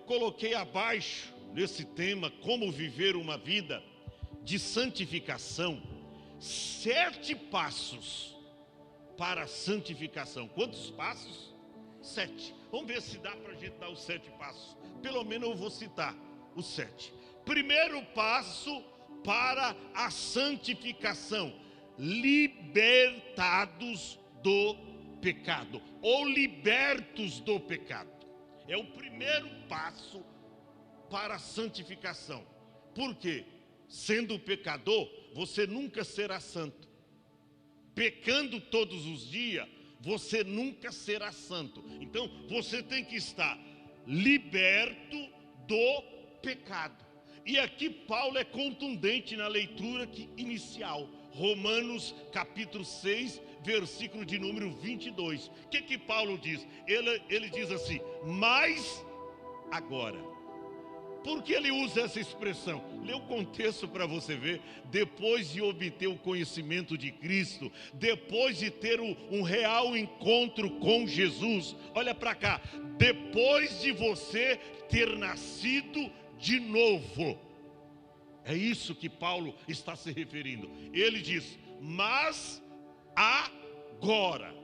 coloquei abaixo, nesse tema, como viver uma vida de santificação, 7 passos para a santificação. Quantos passos? 7. Vamos ver se dá para a gente dar os 7 passos. Pelo menos eu vou citar os 7. Primeiro passo para a santificação: libertados do pecado, ou libertos do pecado. É o primeiro passo para a santificação. Por quê? Sendo pecador, você nunca será santo. Pecando todos os dias, você nunca será santo. Então, você tem que estar liberto do pecado. E aqui Paulo é contundente na leitura inicial. Romanos capítulo 6, versículo de número 22. O que Paulo diz? Ele diz assim: mas agora. Por que ele usa essa expressão? Lê o contexto para você ver. Depois de obter o conhecimento de Cristo, depois de ter um real encontro com Jesus, olha para cá, depois de você ter nascido de novo, é isso que Paulo está se referindo. Ele diz: mas agora,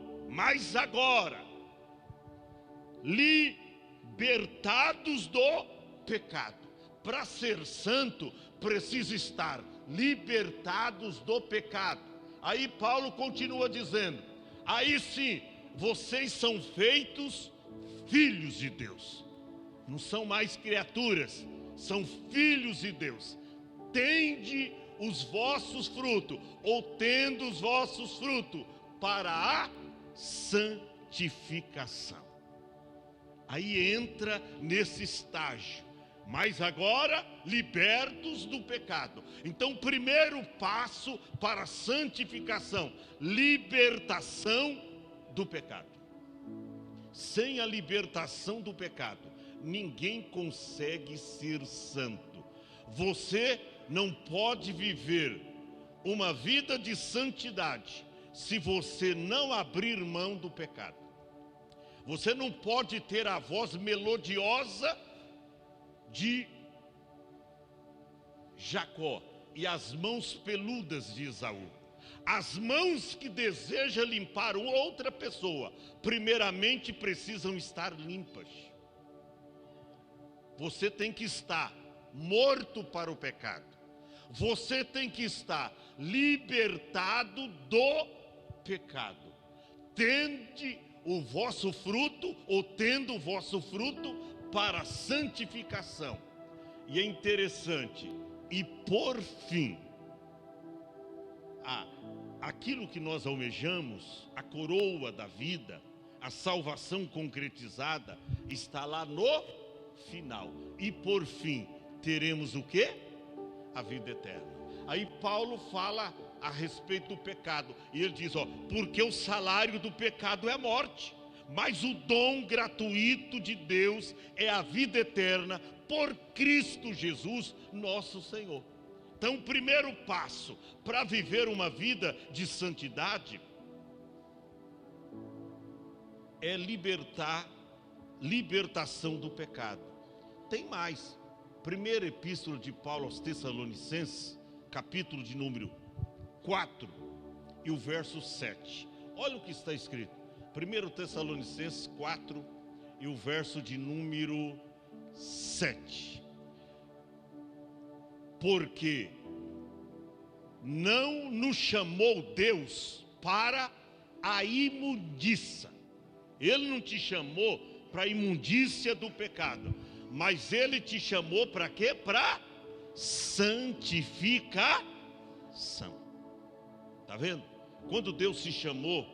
libertados do pecado. Para ser santo, precisa estar libertados do pecado. Aí Paulo continua dizendo: aí sim, vocês são feitos filhos de Deus. Não são mais criaturas, são filhos de Deus. Tende os vossos frutos, ou tendo os vossos frutos, para a santificação. Aí entra nesse estágio. Mas agora, libertos do pecado. Então, primeiro passo para a santificação: libertação do pecado. Sem a libertação do pecado, ninguém consegue ser santo. Você não pode viver uma vida de santidade se você não abrir mão do pecado. Você não pode ter a voz melodiosa de Jacó e as mãos peludas de Esaú. As mãos que desejam limpar outra pessoa, primeiramente precisam estar limpas. Você tem que estar morto para o pecado. Você tem que estar libertado do pecado. Tende o vosso fruto, ou tendo o vosso fruto, para a santificação. E é interessante, e por fim, aquilo que nós almejamos, a coroa da vida, a salvação concretizada, está lá no final. E por fim, teremos o quê? A vida eterna. Aí Paulo fala a respeito do pecado, e ele diz, porque o salário do pecado é a morte, mas o dom gratuito de Deus é a vida eterna por Cristo Jesus, nosso Senhor. Então, o primeiro passo para viver uma vida de santidade é libertação do pecado. Tem mais. Primeira epístola de Paulo aos Tessalonicenses, capítulo de número 4 e o verso 7. Olha o que está escrito. 1 Tessalonicenses 4 e o verso de número 7. Porque não nos chamou Deus para a imundícia. Ele não te chamou para a imundícia do pecado, mas Ele te chamou para quê? Para santificação. Está vendo? Quando Deus te chamou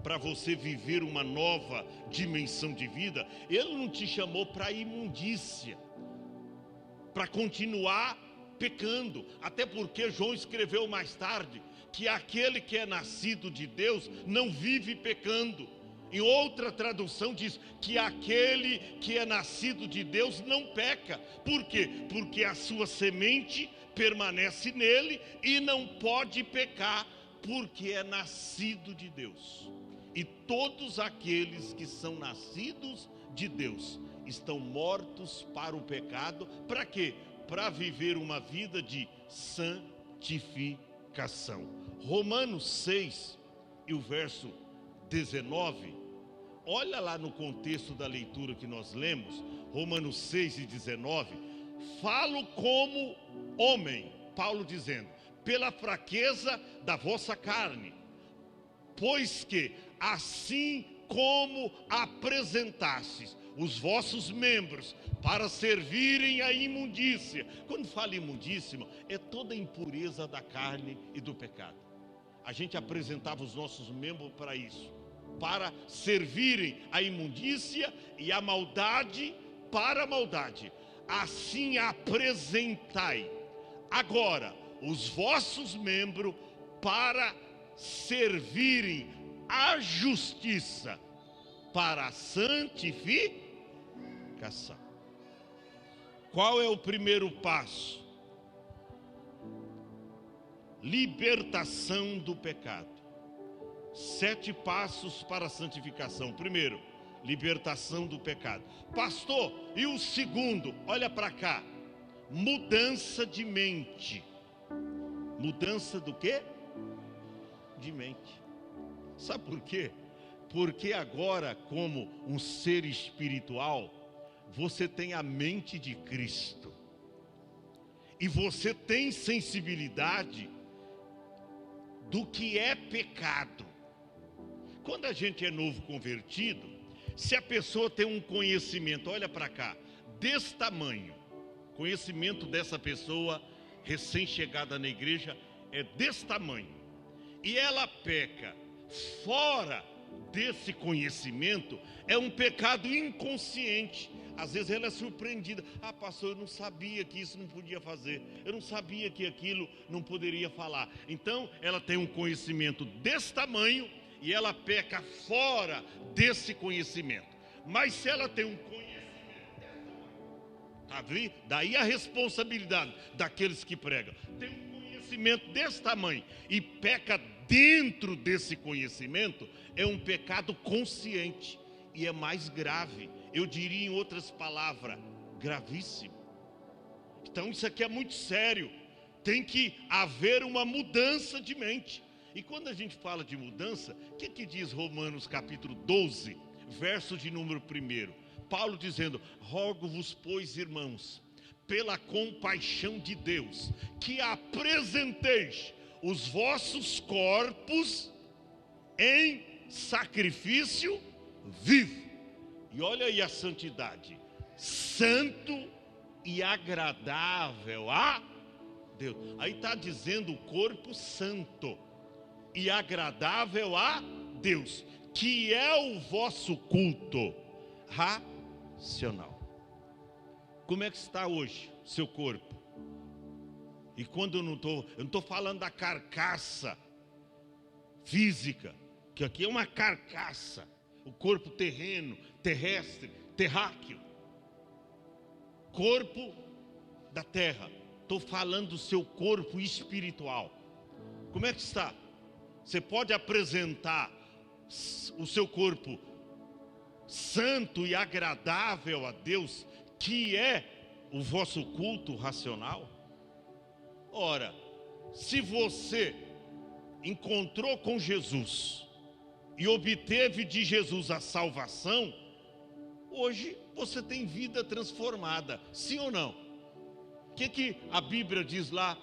para você viver uma nova dimensão de vida, Ele não te chamou para imundícia, para continuar pecando. Até porque João escreveu mais tarde que aquele que é nascido de Deus não vive pecando. Em outra tradução diz que aquele que é nascido de Deus não peca. Por quê? Porque a sua semente permanece nele e não pode pecar, porque é nascido de Deus. E todos aqueles que são nascidos de Deus estão mortos para o pecado. Para quê? Para viver uma vida de santificação. Romanos 6 e o verso 19, olha lá no contexto da leitura que nós lemos, Romanos 6 e 19, falo como homem, Paulo dizendo, pela fraqueza da vossa carne, pois que assim como apresentastes os vossos membros para servirem à imundícia. Quando fala imundícia, é toda a impureza da carne e do pecado. A gente apresentava os nossos membros para isso, para servirem à imundícia e à maldade para a maldade. Assim apresentai agora os vossos membros para servirem à justiça, para a santificação. Qual é o primeiro passo? Libertação do pecado. 7 passos para a santificação. Primeiro, libertação do pecado. Pastor, e o segundo? Olha para cá. Mudança de mente. Mudança do quê? De mente. Sabe por quê? Porque agora, como um ser espiritual, você tem a mente de Cristo. E você tem sensibilidade do que é pecado. Quando a gente é novo convertido, se a pessoa tem um conhecimento, olha para cá, desse tamanho, conhecimento dessa pessoa recém-chegada na igreja é desse tamanho, e ela peca fora desse conhecimento, é um pecado inconsciente. Às vezes ela é surpreendida. Ah, pastor, eu não sabia que isso não podia fazer. Eu não sabia que aquilo não poderia falar. Então, ela tem um conhecimento desse tamanho e ela peca fora desse conhecimento. Mas se ela tem um conhecimento desse tamanho, tá vendo? Daí a responsabilidade daqueles que pregam. Tem um conhecimento desse tamanho e peca dentro desse conhecimento, é um pecado consciente e é mais grave. Eu diria em outras palavras, gravíssimo. Então isso aqui é muito sério. Tem que haver uma mudança de mente. E quando a gente fala de mudança, o que diz Romanos capítulo 12, verso de número 1? Paulo dizendo, rogo-vos, pois, irmãos, pela compaixão de Deus, que apresenteis os vossos corpos em sacrifício vivo. E olha aí a santidade, santo e agradável a Deus. Aí está dizendo o corpo santo e agradável a Deus, que é o vosso culto racional. Como é que está hoje seu corpo? E quando eu não estou falando da carcaça física, que aqui é uma carcaça, o corpo terreno, terrestre, terráqueo, corpo da terra. Estou falando do seu corpo espiritual. Como é que está? Você pode apresentar o seu corpo santo e agradável a Deus, que é o vosso culto racional? Ora, se você encontrou com Jesus e obteve de Jesus a salvação, hoje você tem vida transformada, sim ou não? O que a Bíblia diz lá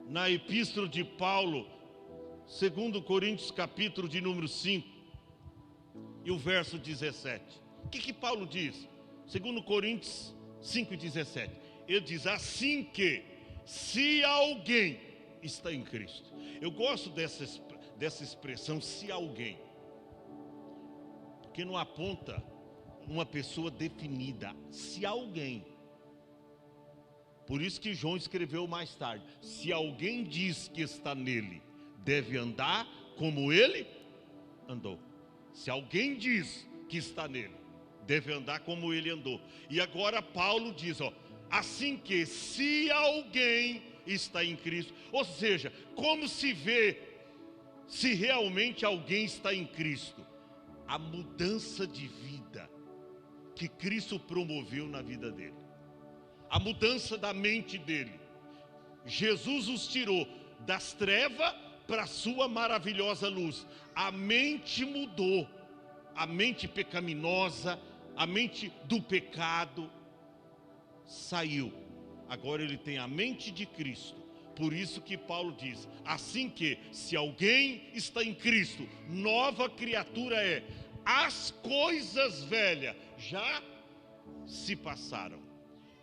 na epístola de Paulo, 2 Coríntios capítulo de número 5 e o verso 17? O que Paulo diz? 2 Coríntios 5,17. Ele diz assim que, se alguém está em Cristo. Eu gosto dessa expressão, se alguém, porque não aponta uma pessoa definida, se alguém. Por isso que João escreveu mais tarde, se alguém diz que está nele, deve andar como ele andou. Se alguém diz que está nele, deve andar como ele andou. E agora Paulo diz, assim que, se alguém está em Cristo, ou seja, como se vê se realmente alguém está em Cristo? A mudança de vida, que Cristo promoveu na vida dele. A mudança da mente dele. Jesus os tirou das trevas para a sua maravilhosa luz. A mente mudou. A mente pecaminosa, a mente do pecado saiu. Agora ele tem a mente de Cristo. Por isso que Paulo diz, assim que, se alguém está em Cristo, nova criatura é. As coisas velhas já se passaram,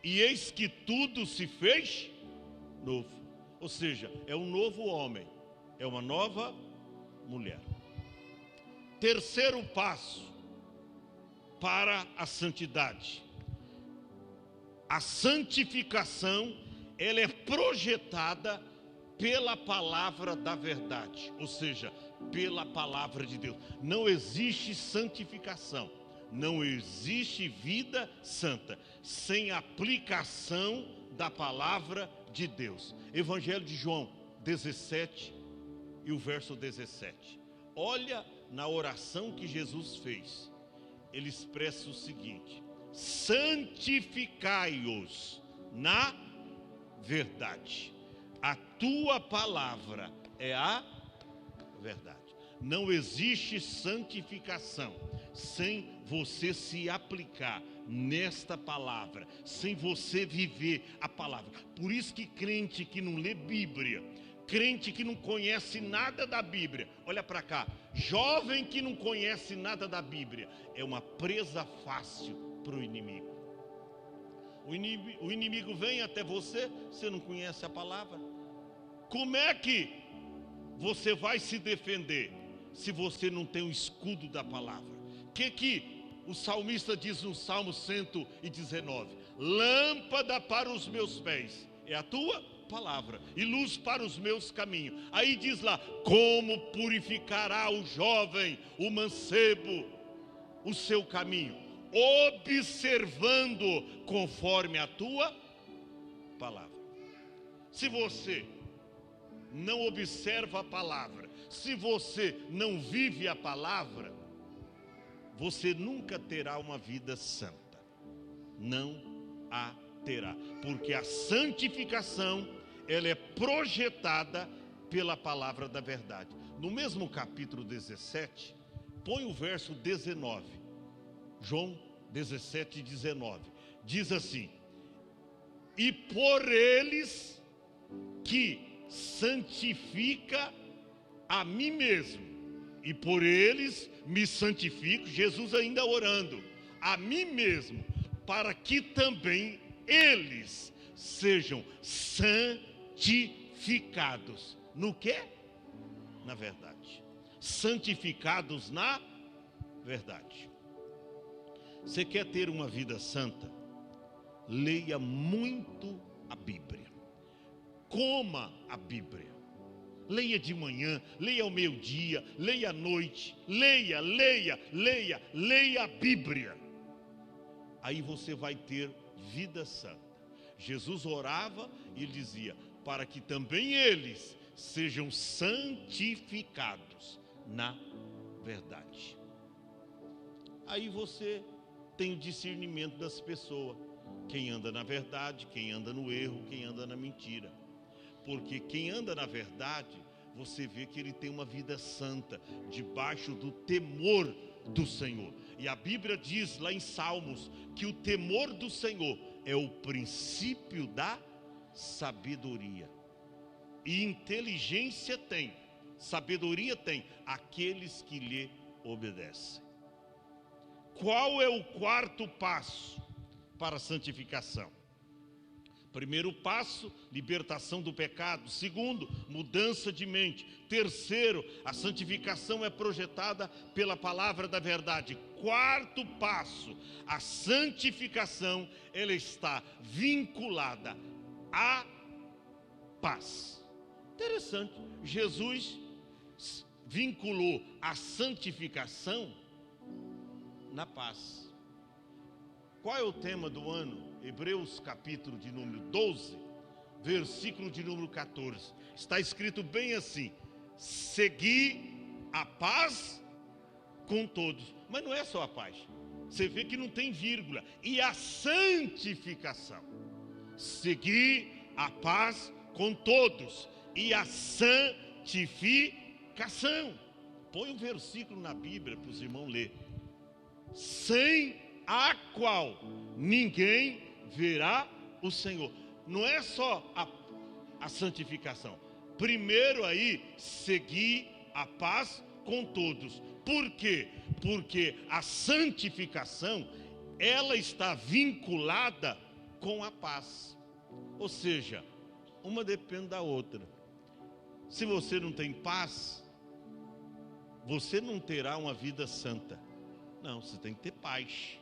e eis que tudo se fez novo. Ou seja, é um novo homem, é uma nova mulher. Terceiro passo para a santidade. A santificação, ela é projetada pela palavra da verdade, ou seja, pela palavra de Deus. Não existe santificação, não existe vida santa sem aplicação da palavra de Deus. Evangelho de João 17 e o verso 17. Olha na oração que Jesus fez. Ele expressa o seguinte: santificai-os na verdade. A tua palavra é a verdade. Não existe santificação sem você se aplicar nesta palavra, sem você viver a palavra. Por isso que crente que não lê Bíblia, crente que não conhece nada da Bíblia, olha para cá, jovem que não conhece nada da Bíblia, é uma presa fácil para o inimigo. O inimigo vem até você, você não conhece a palavra. Como é que você vai se defender se você não tem o escudo da palavra? O que o salmista diz no Salmo 119? Lâmpada para os meus pés é a tua palavra e luz para os meus caminhos. Aí diz lá, como purificará o jovem, o mancebo, o seu caminho? Observando conforme a tua palavra. Se você não observa a palavra, se você não vive a palavra, você nunca terá uma vida santa. Não a terá. Porque a santificação, ela é projetada pela palavra da verdade. No mesmo capítulo 17, põe o verso 19. João 17, 19. Diz assim: e por eles que santifica a mim mesmo, e por eles me santifico, Jesus ainda orando, a mim mesmo, para que também eles sejam santificados. No quê? Na verdade. Santificados na verdade. Você quer ter uma vida santa? Leia muito a Bíblia. Coma a Bíblia. Leia de manhã, leia ao meio-dia, leia à noite. Leia a Bíblia. Aí você vai ter vida santa. Jesus orava e ele dizia, para que também eles sejam santificados na verdade. Aí você tem o discernimento das pessoas, quem anda na verdade, quem anda no erro, quem anda na mentira. Porque quem anda na verdade, você vê que ele tem uma vida santa, debaixo do temor do Senhor. E a Bíblia diz lá em Salmos, que o temor do Senhor é o princípio da sabedoria. E inteligência tem, sabedoria tem, aqueles que lhe obedecem. Qual é o quarto passo para a santificação? Primeiro passo, libertação do pecado. Segundo, mudança de mente. Terceiro, a santificação é projetada pela palavra da verdade. Quarto passo, a santificação, ela está vinculada à paz. Interessante, Jesus vinculou a santificação na paz. Qual é o tema do ano? Hebreus capítulo de número 12, versículo de número 14. Está escrito bem assim: segui a paz com todos. Mas não é só a paz. Você vê que não tem vírgula. E a santificação. Seguir a paz com todos. E a santificação. Põe um versículo na Bíblia para os irmãos ler. Sem a qual ninguém verá o Senhor. Não é só a santificação. Primeiro aí, seguir a paz com todos. Por quê? Porque a santificação, ela está vinculada com a paz. Ou seja, uma depende da outra. Se você não tem paz, você não terá uma vida santa. Não, você tem que ter paz.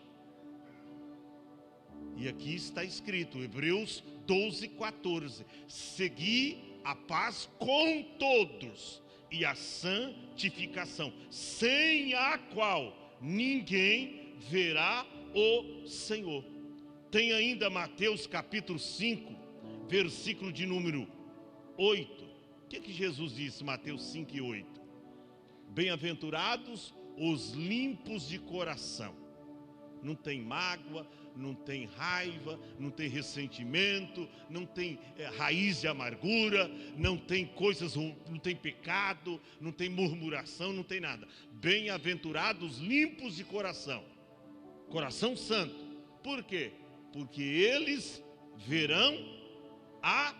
E aqui está escrito, Hebreus 12:14. Seguir a paz com todos e a santificação, sem a qual ninguém verá o Senhor. Tem ainda Mateus capítulo 5, versículo de número 8. O que Jesus disse, Mateus 5 e 8? Bem-aventurados os limpos de coração. Não tem mágoa, não tem raiva, não tem ressentimento, não tem raiz de amargura, não tem coisas, não tem pecado, não tem murmuração, não tem nada. Bem-aventurados limpos de coração, coração santo. Por quê? Porque eles verão a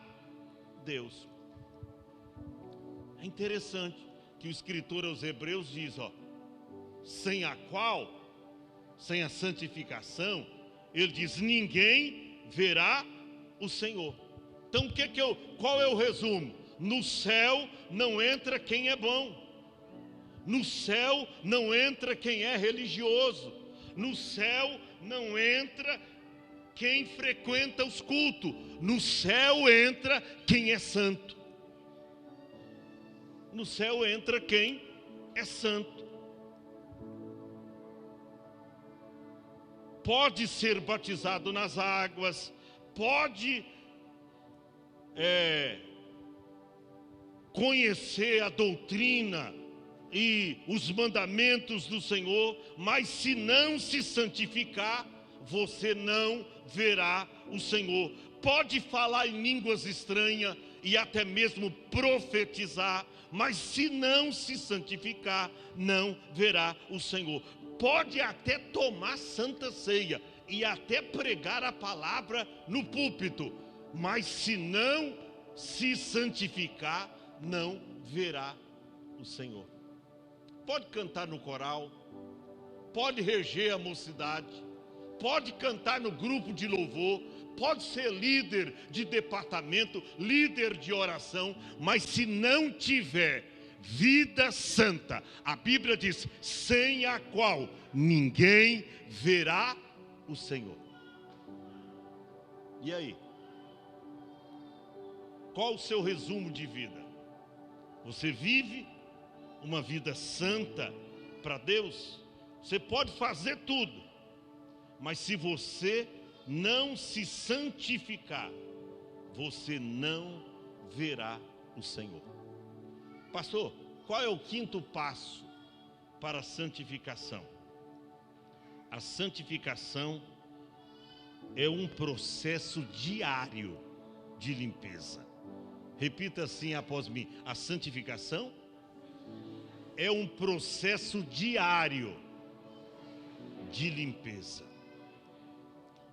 Deus. É interessante que o escritor aos Hebreus diz, sem a qual, sem a santificação, ele diz, ninguém verá o Senhor. Então qual é o resumo? No céu não entra quem é bom. No céu não entra quem é religioso. No céu não entra quem frequenta os cultos. No céu entra quem é santo. No céu entra quem é santo. Pode ser batizado nas águas, pode conhecer a doutrina e os mandamentos do Senhor, mas se não se santificar, você não verá o Senhor. Pode falar em línguas estranhas e até mesmo profetizar, mas se não se santificar, não verá o Senhor. Pode até tomar santa ceia e até pregar a palavra no púlpito, mas se não se santificar, não verá o Senhor. Pode cantar no coral, pode reger a mocidade, pode cantar no grupo de louvor, pode ser líder de departamento, líder de oração, mas se não tiver vida santa, a Bíblia diz, sem a qual ninguém verá o Senhor. E aí? Qual o seu resumo de vida? Você vive uma vida santa para Deus? Você pode fazer tudo, mas se você não se santificar, você não verá o Senhor. Pastor, qual é o quinto passo para a santificação? A santificação é um processo diário de limpeza. Repita assim após mim: a santificação é um processo diário de limpeza.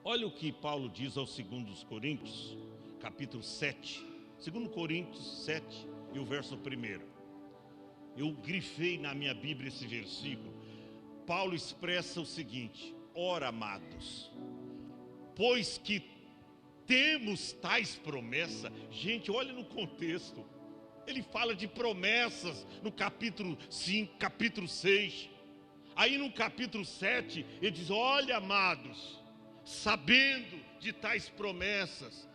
Olha o que Paulo diz aos 2 Coríntios, capítulo 7. 2 Coríntios 7 e o verso 1. Eu grifei na minha Bíblia esse versículo. Paulo expressa o seguinte: ora, amados, pois que temos tais promessas. Gente, olha no contexto. Ele fala de promessas no capítulo 5, capítulo 6. Aí no capítulo 7, ele diz: olha, amados, sabendo de tais promessas,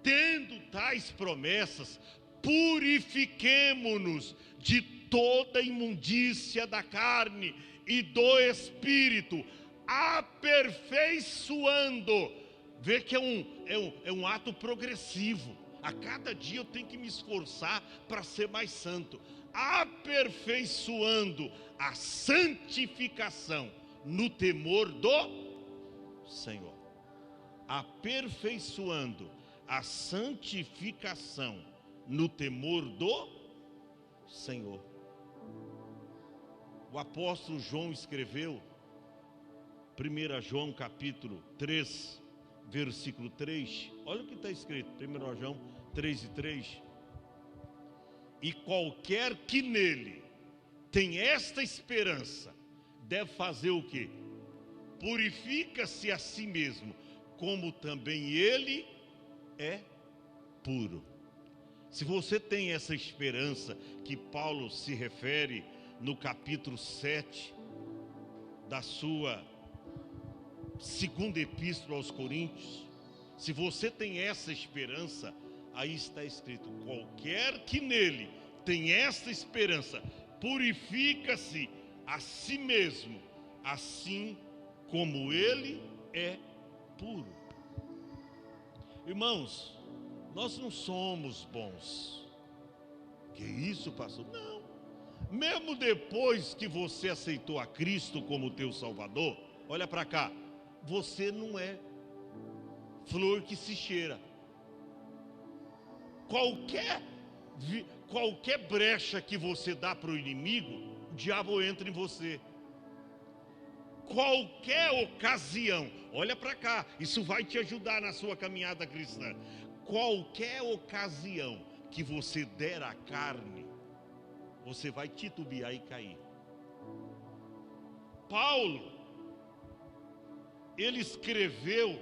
tendo tais promessas, purifiquemo-nos de toda imundícia da carne e do espírito, aperfeiçoando. Vê que é um ato progressivo. A cada dia eu tenho que me esforçar para ser mais santo. Aperfeiçoando a santificação no temor do Senhor. Aperfeiçoando a santificação no temor do Senhor. O apóstolo João escreveu, 1 João capítulo 3, versículo 3, olha o que está escrito, 1 João 3:3. E qualquer que nele tem esta esperança, deve fazer o quê? Purifica-se a si mesmo, como também ele é puro. Se você tem essa esperança que Paulo se refere no capítulo 7 da sua segunda epístola aos Coríntios, se você tem essa esperança, aí está escrito: qualquer que nele tem essa esperança, purifica-se a si mesmo, assim como ele é puro. Irmãos, nós não somos bons. Que isso, pastor? Não. Mesmo depois que você aceitou a Cristo como teu Salvador, olha para cá, você não é flor que se cheira. Qualquer brecha que você dá para o inimigo, o diabo entra em você. Qualquer ocasião, olha para cá, isso vai te ajudar na sua caminhada cristã. Qualquer ocasião que você der à carne, você vai titubear e cair. Paulo, ele escreveu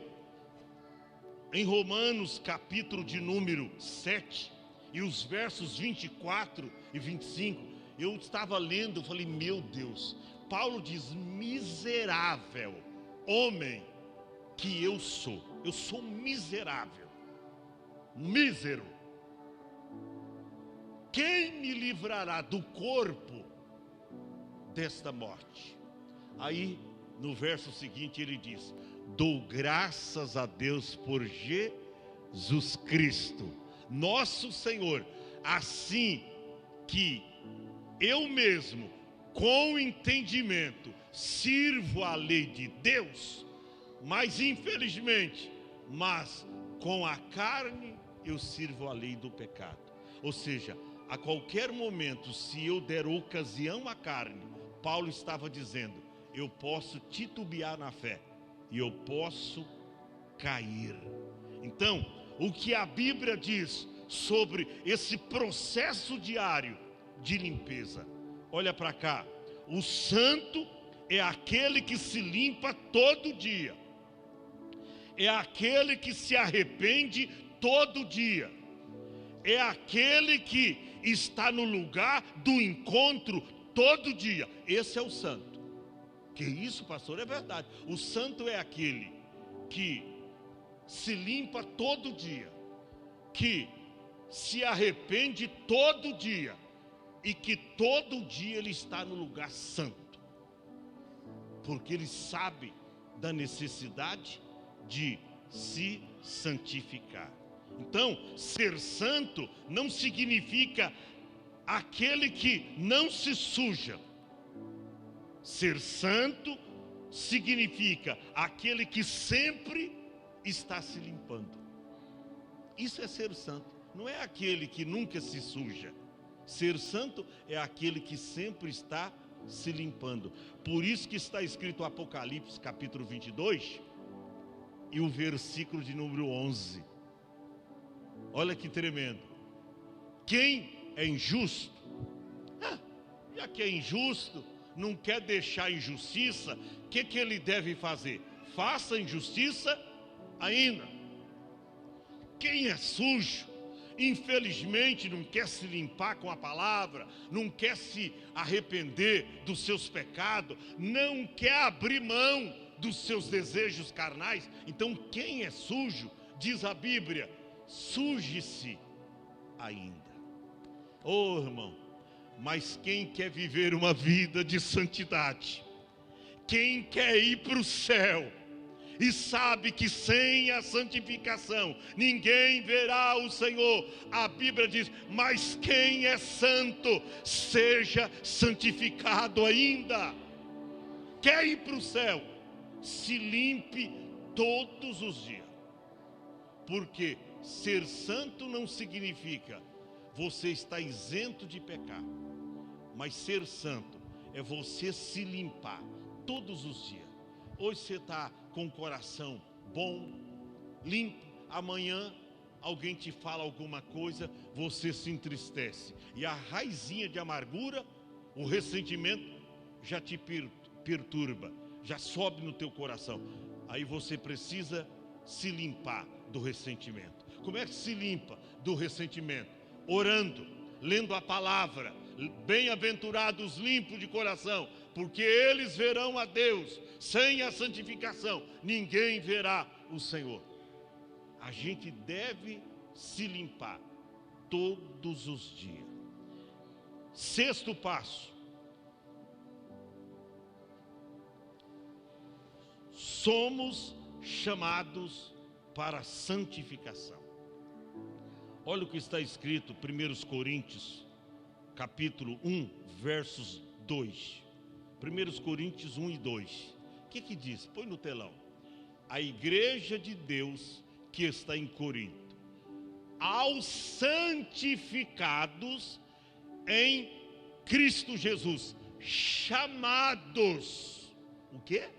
em Romanos capítulo de número 7 e os versos 24 e 25, eu estava lendo, eu falei, meu Deus, Paulo diz: miserável homem que eu sou miserável, mísero. Quem me livrará do corpo desta morte? Aí no verso seguinte ele diz: dou graças a Deus por Jesus Cristo, nosso Senhor, assim que eu mesmo, com entendimento, sirvo a lei de Deus, mas infelizmente, com a carne eu sirvo a lei do pecado. Ou seja, a qualquer momento, se eu der ocasião à carne, Paulo estava dizendo, eu posso titubear na fé e eu posso cair. Então, o que a Bíblia diz sobre esse processo diário de limpeza? Olha para cá, o santo é aquele que se limpa todo dia, é aquele que se arrepende todo dia, é aquele que está no lugar do encontro todo dia. Esse é o santo. Que isso, pastor? É verdade. O santo é aquele que se limpa todo dia, que se arrepende todo dia e que todo dia ele está no lugar santo, porque ele sabe da necessidade de se santificar. Então, ser santo não significa aquele que não se suja. Ser santo significa aquele que sempre está se limpando. Isso é ser santo. Não é aquele que nunca se suja. Ser santo é aquele que sempre está se limpando. Por isso que está escrito Apocalipse capítulo 22 e o versículo de número 11. Olha que tremendo. Quem é injusto, já que é injusto, não quer deixar a injustiça, o que ele deve fazer? Faça a injustiça ainda. Quem é sujo, infelizmente não quer se limpar com a palavra, não quer se arrepender dos seus pecados, não quer abrir mão dos seus desejos carnais. Então quem é sujo, diz a Bíblia, suje-se ainda. Oh, irmão, mas quem quer viver uma vida de santidade, quem quer ir para o céu e sabe que sem a santificação ninguém verá o Senhor, a Bíblia diz, mas quem é santo, seja santificado ainda. Quer ir para o céu? Se limpe todos os dias. Porque ser santo não significa você estar isento de pecar. Mas ser santo é você se limpar todos os dias. Hoje você está com o coração bom, limpo. Amanhã alguém te fala alguma coisa, você se entristece. E a raizinha de amargura, o ressentimento, já te perturba, já sobe no teu coração. Aí você precisa se limpar do ressentimento. Como é que se limpa do ressentimento? Orando, lendo a palavra. Bem-aventurados limpos de coração, porque eles verão a Deus. Sem a santificação, ninguém verá o Senhor. A gente deve se limpar todos os dias. Sexto passo. Somos chamados para a santificação. Olha o que está escrito, 1 Coríntios, capítulo 1, versos 2. 1 Coríntios 1 e 2. O que diz? Põe no telão. A igreja de Deus que está em Corinto, aos santificados em Cristo Jesus, chamados, o quê?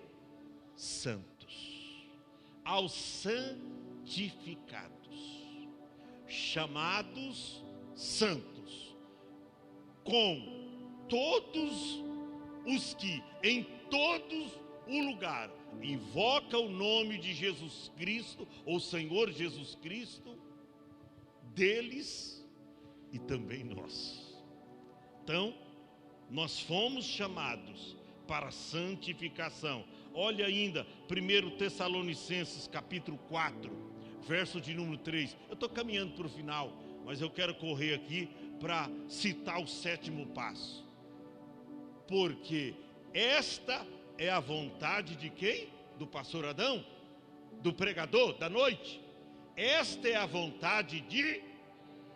Santos. Aos santificados, chamados santos, com todos os que em todos o lugar invoca o nome de Jesus Cristo, ou Senhor Jesus Cristo, deles e também nós. Então, nós fomos chamados para a santificação. Olha ainda, 1 Tessalonicenses capítulo 4, verso de número 3. Eu estou caminhando para o final, mas eu quero correr aqui para citar o sétimo passo. Porque esta é a vontade de quem? Do pastor Adão? Do pregador da noite? Esta é a vontade de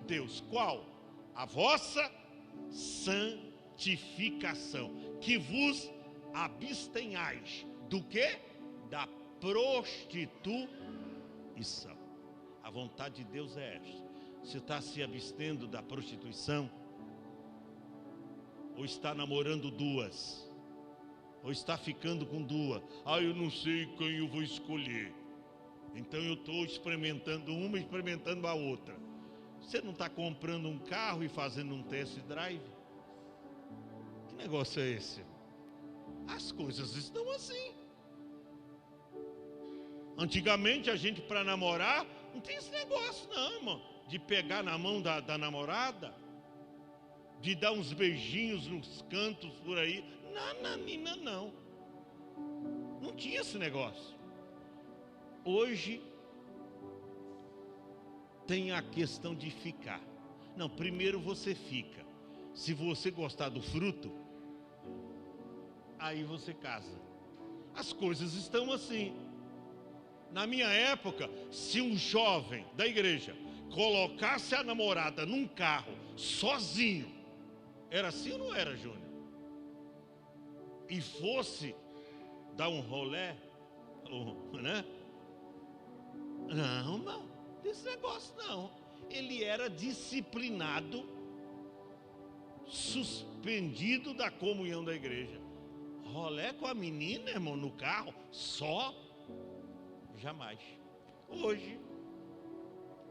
Deus. Qual? A vossa santificação. Que vos abstenhais do quê? Da prostituição. A vontade de Deus é esta. Você está se abstendo da prostituição? Ou está namorando duas? Ou está ficando com duas? Eu não sei quem eu vou escolher. Então eu estou experimentando uma e experimentando a outra. Você não está comprando um carro e fazendo um test drive? Que negócio é esse? As coisas estão assim. Antigamente a gente, para namorar, não tem esse negócio não, irmão. De pegar na mão da namorada, de dar uns beijinhos nos cantos por aí. Nananina, não. Não tinha esse negócio. Hoje tem a questão de ficar. Não, primeiro você fica. Se você gostar do fruto, aí você casa. As coisas estão assim. Na minha época, se um jovem da igreja colocasse a namorada num carro sozinho, era assim ou não era, Júnior? E fosse dar um rolé, né? Não, desse negócio não. Ele era disciplinado, suspendido da comunhão da igreja. Rolé com a menina, irmão, no carro, só? Jamais. Hoje,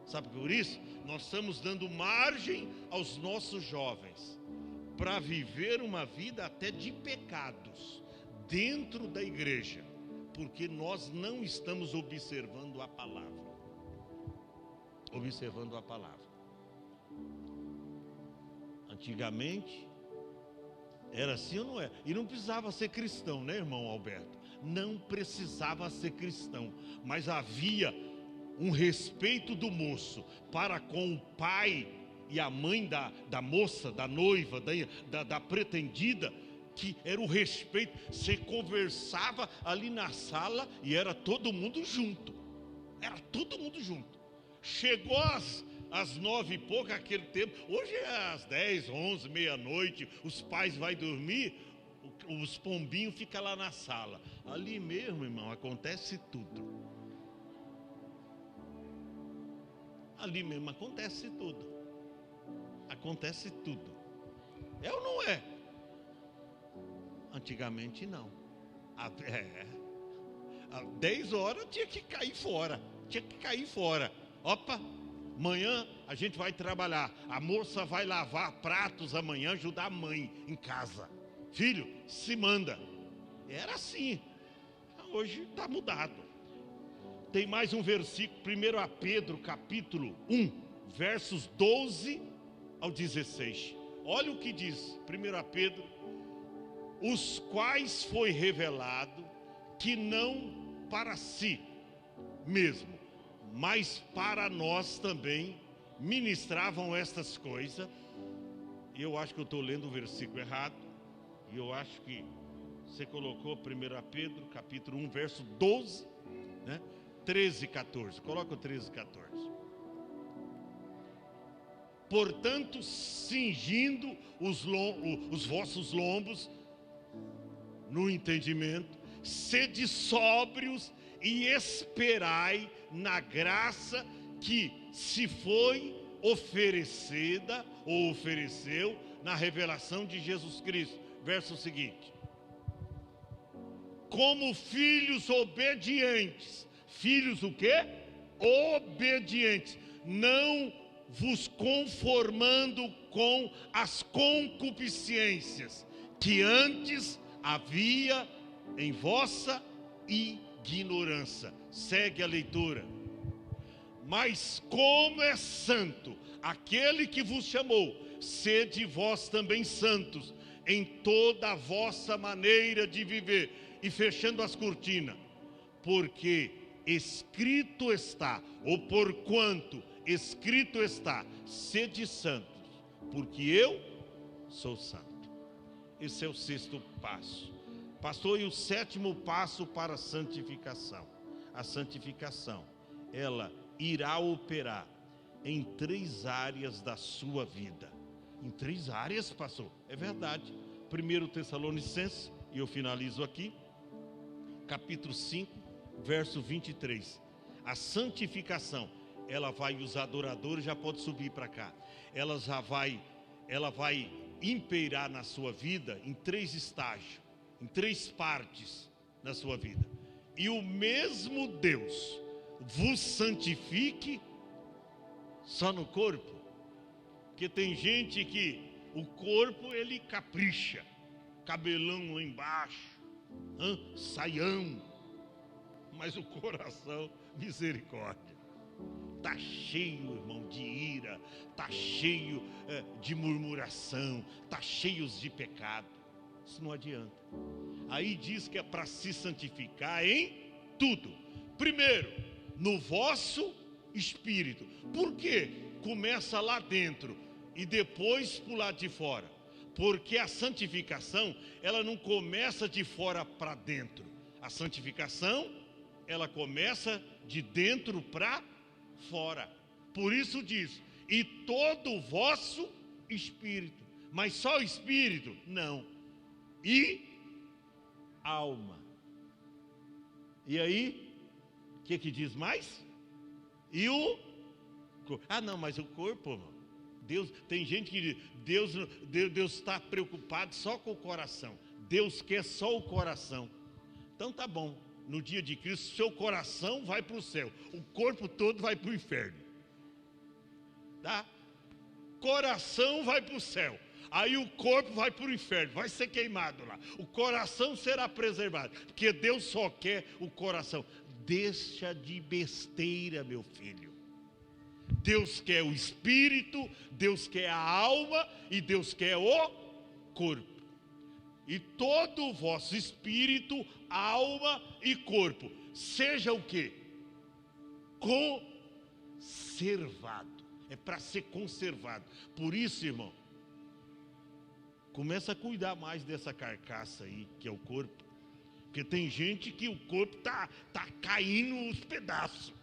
sabe por isso? Nós estamos dando margem aos nossos jovens para viver uma vida até de pecados dentro da igreja, porque nós não estamos observando a palavra. Observando a palavra. Antigamente era assim ou não é? E não precisava ser cristão, né, irmão Alberto? Não precisava ser cristão, mas havia um respeito do moço para com o pai e a mãe da moça, da noiva, da pretendida, que era o respeito. Você conversava ali na sala e era todo mundo junto. Era todo mundo junto. Chegou às 9 e pouco, aquele tempo. Hoje é às 10, 11, meia-noite. Os pais vão dormir. os pombinhos ficam lá na sala. Ali mesmo, irmão, acontece tudo. Ali mesmo acontece tudo. Acontece tudo. É ou não é? Antigamente não. Às 10 horas tinha que cair fora. Opa, amanhã a gente vai trabalhar. A moça vai lavar pratos amanhã, ajudar a mãe em casa. Filho, se manda. Era assim. Hoje está mudado. Tem mais um versículo, 1 Pedro, capítulo 1, versos 12 ao 16. Olha o que diz 1 Pedro. Os quais foi revelado que não para si mesmo, mas para nós também ministravam estas coisas. E eu acho que eu estou lendo o versículo errado. E eu acho que você colocou 1 Pedro, capítulo 1, verso 12, né? 13 e 14. Coloca o 13 e 14. Portanto, cingindo os vossos lombos no entendimento, sede sóbrios e esperai na graça que se foi oferecida ou ofereceu na revelação de Jesus Cristo. Verso seguinte: como filhos obedientes. Filhos o quê? Obedientes. Não vos conformando com as concupiscências que antes havia em vossa ignorância. Segue a leitura. Mas como é santo aquele que vos chamou, sede vós também santos em toda a vossa maneira de viver. E fechando as cortinas, porque escrito está, ou porquanto escrito está, sede santos, porque eu sou santo. Esse é o 6º passo. Pastor, e o 7º passo para a santificação? A santificação, ela irá operar em 3 áreas da sua vida. Em 3 áreas, pastor? É verdade. 1 Tessalonicenses, e eu finalizo aqui, capítulo 5, verso 23. A santificação, ela vai, os adoradores já pode subir para cá. Ela vai impeirar na sua vida em 3 estágios, em 3 partes na sua vida. E o mesmo Deus vos santifique só no corpo, porque tem gente que o corpo ele capricha, cabelão lá embaixo, saião, mas o coração, misericórdia, está cheio, irmão, de ira, está cheio de murmuração, está cheio de pecado. Isso não adianta. Aí diz que é para se santificar em tudo. Primeiro, no vosso espírito. Por quê? Começa lá dentro e depois por lá de fora. Porque a santificação, ela não começa de fora para dentro. A santificação, ela começa de dentro para fora. Por isso diz, e todo o vosso espírito. Mas só o espírito? Não. E alma. E aí, o que diz mais? E o corpo. Não, mas o corpo, Deus, tem gente que diz, Deus está preocupado só com o coração. Deus quer só o coração. Então tá bom, no dia de Cristo, seu coração vai para o céu, o corpo todo vai para o inferno. Tá? Coração vai para o céu, aí o corpo vai para o inferno, vai ser queimado lá. O coração será preservado, porque Deus só quer o coração. Deixa de besteira, meu filho. Deus quer o espírito, Deus quer a alma e Deus quer o corpo. E todo o vosso espírito, alma e corpo, seja o quê? Conservado. É para ser conservado. Por isso, irmão, começa a cuidar mais dessa carcaça aí, que é o corpo. Porque tem gente que o corpo tá caindo os pedaços.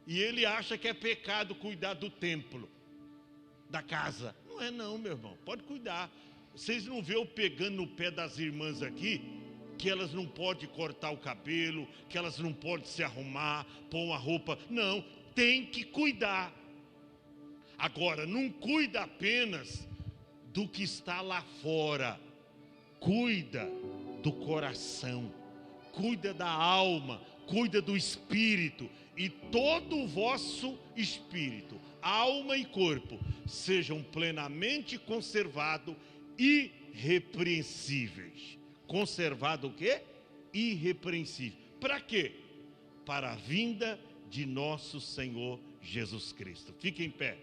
E ele acha que é pecado cuidar do templo, da casa. Não é não, meu irmão. Pode cuidar. Vocês não vê eu pegando no pé das irmãs aqui, que elas não podem cortar o cabelo, que elas não podem se arrumar, pôr uma roupa. Não, tem que cuidar. Agora, não cuida apenas do que está lá fora. Cuida do coração, cuida da alma, cuida do espírito. E todo o vosso espírito, alma e corpo, sejam plenamente conservados, irrepreensíveis. Conservado o quê? Irrepreensível. Para quê? Para a vinda de nosso Senhor Jesus Cristo. Fique em pé.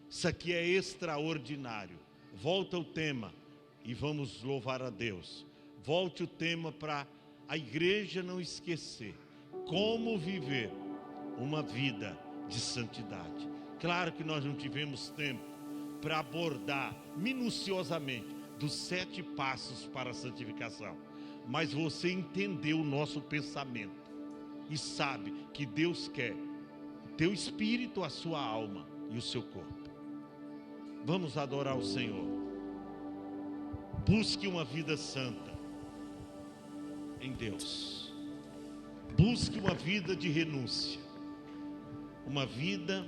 Isso aqui é extraordinário. Volta o tema e vamos louvar a Deus. Volte o tema para a igreja não esquecer como viver uma vida de santidade. Claro que nós não tivemos tempo para abordar minuciosamente dos 7 passos para a santificação, mas você entendeu o nosso pensamento e sabe que Deus quer o teu espírito, a sua alma e o seu corpo. Vamos adorar o Senhor. Busque uma vida santa em Deus. Busque uma vida de renúncia, uma vida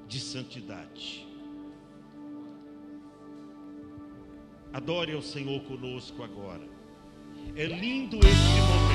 de santidade. Adore ao Senhor conosco agora. É lindo este momento.